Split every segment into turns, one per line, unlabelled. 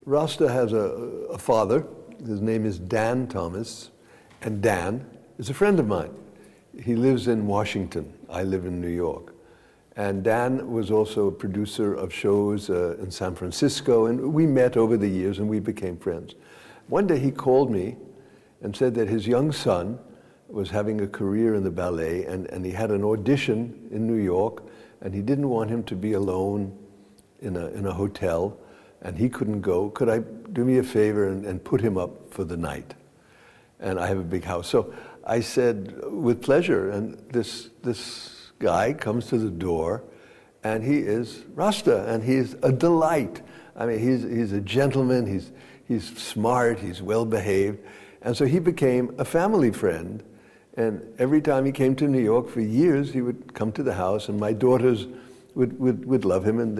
Rasta has a father. His name is Dan Thomas, and Dan is a friend of mine. He lives in Washington. I live in New York. And Dan was also a producer of shows in San Francisco, and we met over the years and we became friends. One day he called me and said that his young son was having a career in the ballet, and he had an audition in New York, and he didn't want him to be alone in a hotel, and he couldn't go. Could I do me a favor and put him up for the night? And I have a big house. So I said, with pleasure, and this guy comes to the door, and he is Rasta, and he's a delight. I mean, he's a gentleman, he's smart, he's well behaved, and so he became a family friend. And every time he came to New York for years, he would come to the house, and my daughters would love him, and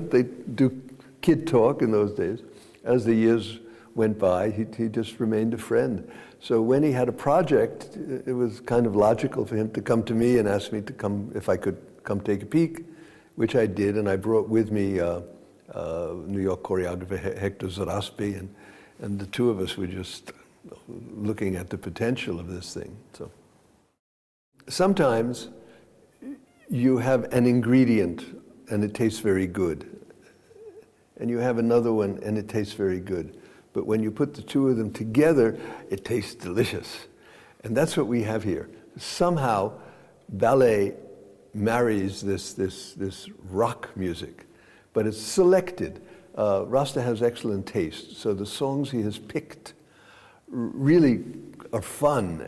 they do kid talk in those days. As the years went by, he just remained a friend. So when he had a project, it was kind of logical for him to come to me and ask me to come, if I could come take a peek, which I did, and I brought with me New York choreographer Hector Zaraspi, and the two of us were just looking at the potential of this thing. So sometimes you have an ingredient and it tastes very good, and you have another one and it tastes very good. But when you put the two of them together, it tastes delicious. And that's what we have here. Somehow, ballet marries this rock music, but it's selected. Rasta has excellent taste, so the songs he has picked really are fun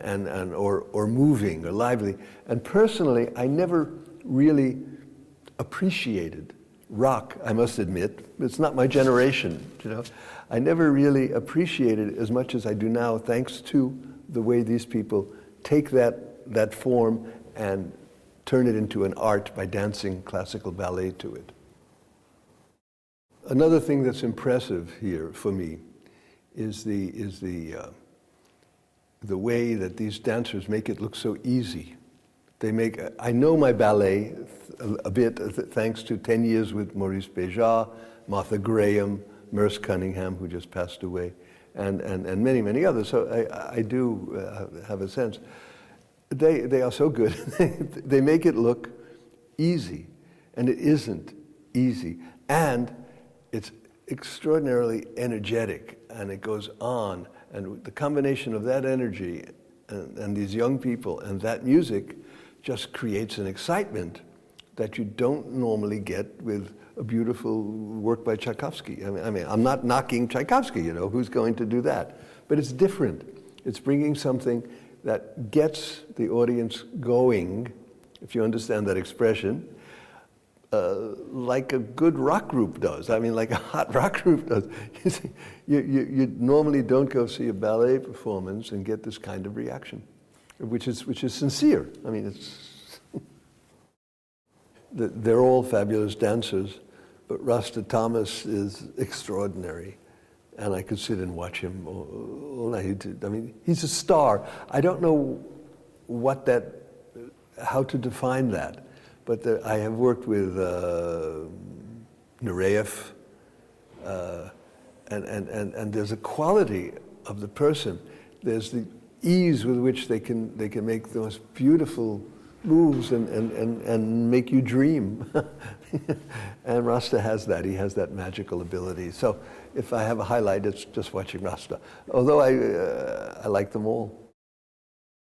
or moving or lively. And personally, I never really appreciated rock, I must admit. It's not my generation, I never really appreciated it as much as I do now, thanks to the way these people take that form and turn it into an art by dancing classical ballet to it. Another thing that's impressive here for me is the way that these dancers make it look so easy. I know my ballet a bit thanks to 10 years with Maurice Béjart, Martha Graham, Merce Cunningham, who just passed away, and many, many others. So I do have a sense. They are so good. They make it look easy, and it isn't easy. And it's extraordinarily energetic, and it goes on. And the combination of that energy and these young people and that music just creates an excitement that you don't normally get with a beautiful work by Tchaikovsky. I mean, I'm not knocking Tchaikovsky, who's going to do that? But it's different. It's bringing something that gets the audience going, if you understand that expression, like a good rock group does. I mean, like a hot rock group does. You see, you normally don't go see a ballet performance and get this kind of reaction, which is sincere. I mean, it's they're all fabulous dancers, but Rasta Thomas is extraordinary, and I could sit and watch him all night. I mean, he's a star. I don't know how to define that, but I have worked with Nureyev, and there's a quality of the person. There's the ease with which they can make the most beautiful moves and make you dream. And Rasta has that. He has that magical ability. So if I have a highlight, it's just watching Rasta. Although I like them all.